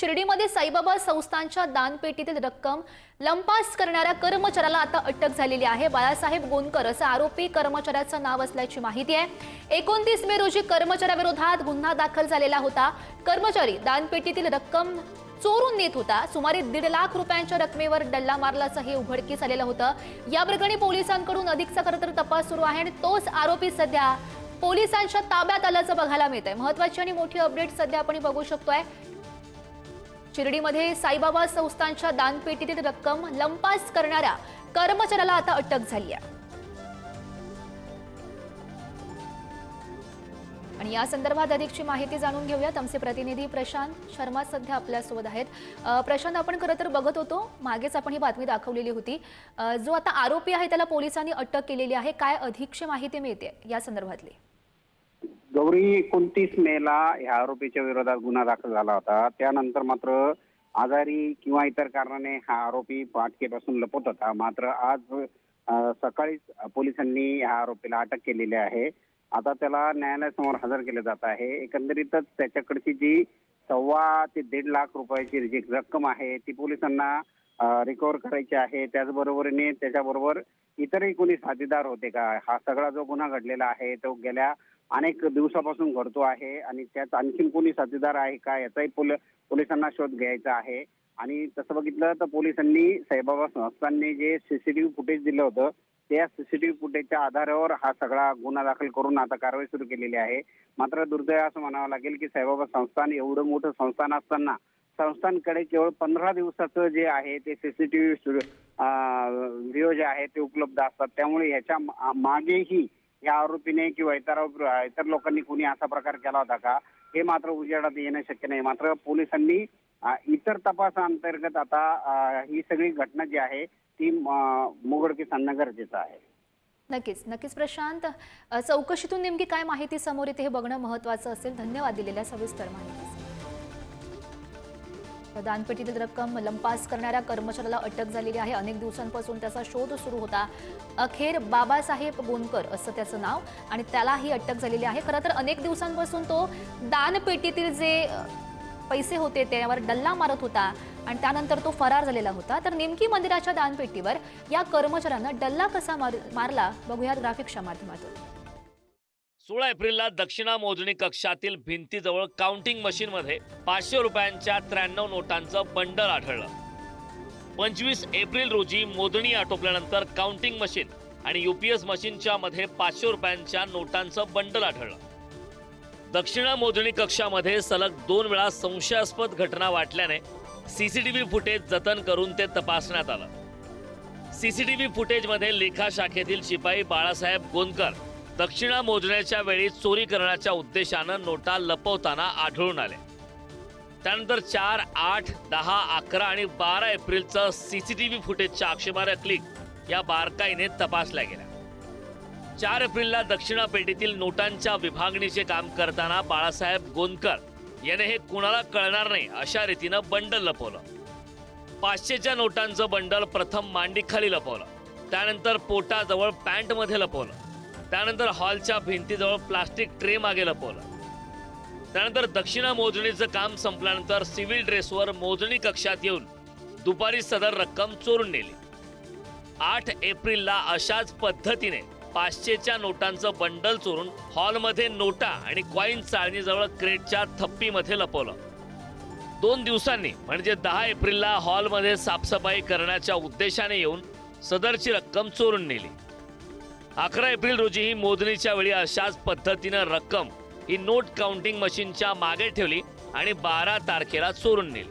शिर्डीमध्ये साईबाबा संस्थानच्या दानपेटीतील रक्कम लंपास करणाऱ्या कर्मचाऱ्याला आता अटक झालेली आहे। बाळासाहेब गोंदकर असं आरोपी कर्मचाऱ्याचं नाव असल्याची माहिती आहे। 29 मे रोजी कर्मचाऱ्याविरोधात गुन्हा दाखल झालेला होता। कर्मचारी दानपेटीतील रक्कम चोरून नेत होता। सुमारे 1.5 लाख रुपयांच्या रकमेवर डल्ला मारल्याचं हे उघडकीस आलेलं होतं। या प्रकरणी पोलिसांकडून अधिकचा खरतर तपास सुरू आहे आणि तोच आरोपी सध्या पोलिसांच्या ताब्यात आल्याचं बघायला मिळतंय। महत्त्वाची आणि मोठी अपडेट सध्या आपण बघू शकतोय। शिर्डीमध्ये साईबाबा संस्थानच्या दानपेटीतील रक्कम लंपास करणाऱ्या कर्मचाऱ्याला आता अटक झाली आहे आणि या संदर्भात अधिकची माहिती जाणून घेऊयात। आमचे प्रतिनिधी प्रशांत शर्मा सध्या आपल्यासोबत आहेत। प्रशांत, आपण खरं तर बघत होतो, मागेच आपण ही बातमी दाखवलेली होती, जो आता आरोपी आहे त्याला पोलिसांनी अटक केलेली आहे। काय अधिकची माहिती मिळते या संदर्भातली? गौरी, 29 मेला ह्या आरोपीच्या विरोधात गुन्हा दाखल झाला होता। त्यानंतर मात्र आजारी किंवा इतर कारणाने हा आरोपी अटकेपासून लपत होता। मात्र आज सकाळीच पोलिसांनी ह्या आरोपीला अटक केलेली आहे। आता त्याला न्यायालयासमोर हजर केले जात आहे। एकंदरीतच त्याच्याकडची जी 1.25 ते 1.5 लाख रुपयाची जी रक्कम आहे ती पोलिसांना रिकव्हर करायची आहे। त्याचबरोबरीने त्याच्याबरोबर इतरही कोणी साथीदार होते का, हा सगळा जो गुन्हा घडलेला आहे तो गेल्या अनेक दिवसापासून घडतो आहे आणि त्यात आणखीन कोणी साथीदार आहे का याचाही पोलिसांना शोध घ्यायचा आहे। आणि तसं बघितलं तर पोलिसांनी साईबाबा संस्थांनी जे सीसीटीव्ही फुटेज दिलं होतं त्या सीसीटीव्ही फुटेजच्या आधारावर हा सगळा गुन्हा दाखल करून आता कारवाई सुरू केलेली आहे। मात्र दुर्दैव असं म्हणावं लागेल की साईबाबा संस्थान एवढं मोठं संस्थान असताना संस्थांकडे केवळ 15 दिवसाचं जे आहे ते सीसीटीव्ही व्हिडिओ जे आहे ते उपलब्ध असतात। त्यामुळे ह्याच्या मागेही या आरोपीने किंवा इतर लोकांनी कोणी असा प्रकार केला होता का, हे मात्र उजेडात येणं शक्य नाही। मात्र पोलिसांनी इतर तपासाअंतर्गत आता ही सगळी घटना जी आहे ती उघडकीस आणणं गरजेचं आहे। नक्कीच प्रशांत, चौकशीतून नेमकी काय माहिती समोर येते हे बघणं महत्त्वाचं असेल। धन्यवाद दिलेल्या सविस्तर माहितीसाठी। दानपेटीतील रक्कम लंपास करणाऱ्या कर्मचाऱ्याला अटक झालेली आहे। अनेक दिवसांपासून त्याचा शोध सुरू होता। अखेर बाबासाहेब गोंदकर असं त्याचं नाव आणि त्याला ही अटक झालेली आहे। खरं तर अनेक दिवसांपासून तो दानपेटीतील जे पैसे होते त्यावर डल्ला मारत होता आणि त्यानंतर तो फरार झालेला होता। तर नेमकी मंदिराच्या दानपेटीवर या कर्मचाऱ्यानं डल्ला कसा मारला बघूयात ग्राफिक्सच्या माध्यमातून। 16 एप्रिलला दक्षिणा मोजणी कक्षातील भिंतीजवळ काउंटिंग मशीनमध्ये 500 रुपयांच्या 93 नोटांचं बंडल आढळलं। 25 एप्रिल रोजी मोजणी आटोपल्यानंतर काउंटिंग मशीन आणि यूपीएस मशीनच्या मध्ये 500 रुपयांच्या नोटांचं बंडल आढळलं। दक्षिणा मोजणी कक्षामध्ये सलग 2 वेळा संशयास्पद घटना वाटल्याने सीसीटीव्ही फुटेज जतन करून ते तपासण्यात आलं। सीसीटीव्ही फुटेजमध्ये लेखा शाखेतील शिपाई बाळासाहेब गोंदकर दक्षिणा मोजण्याच्या वेळी चोरी करण्याच्या उद्देशानं नोटा लपवताना आढळून आले। त्यानंतर 4, 8, 10, 11 आणि 12 एप्रिलचं सीसीटीव्ही फुटेजच्या आक्षेपार्ह क्लिक या बारकाईने तपासल्या गेल्या। 4 एप्रिलला दक्षिणा पेटीतील नोटांच्या विभागणीचे काम करताना बाळासाहेब गोंदकर याने हे कुणाला कळणार नाही अशा रीतीनं बंडल लपवलं। 500च्या नोटांचं बंडल प्रथम मांडीखाली लपवलं, त्यानंतर पोटाजवळ पॅन्टमध्ये लपवलं, त्यानंतर हॉलच्या भिंतीजवळ प्लास्टिक ट्रे मागे लपवलं। त्यानंतर दक्षिणा मोजणीचं काम संपल्यानंतर सिव्हिल ड्रेसवर मोजणी कक्षात येऊन दुपारी सदर रक्कम चोरून नेली। 8 एप्रिलला अशाच पद्धतीने 500च्या नोटांचं बंडल चोरून हॉलमध्ये नोटा आणि कॉईन चाळणीजवळ क्रेटच्या थप्पीमध्ये लपवलं। 2 दिवसांनी म्हणजे 10 एप्रिलला हॉलमध्ये साफसफाई करण्याच्या उद्देशाने येऊन सदरची रक्कम चोरून नेली। 11 एप्रिल रोजी ही मोजणीच्या वेळी अशाच पद्धतीनं रक्कम ही नोट काउंटिंग मशीनच्या मागे ठेवली आणि 12 तारखेला चोरून नेली।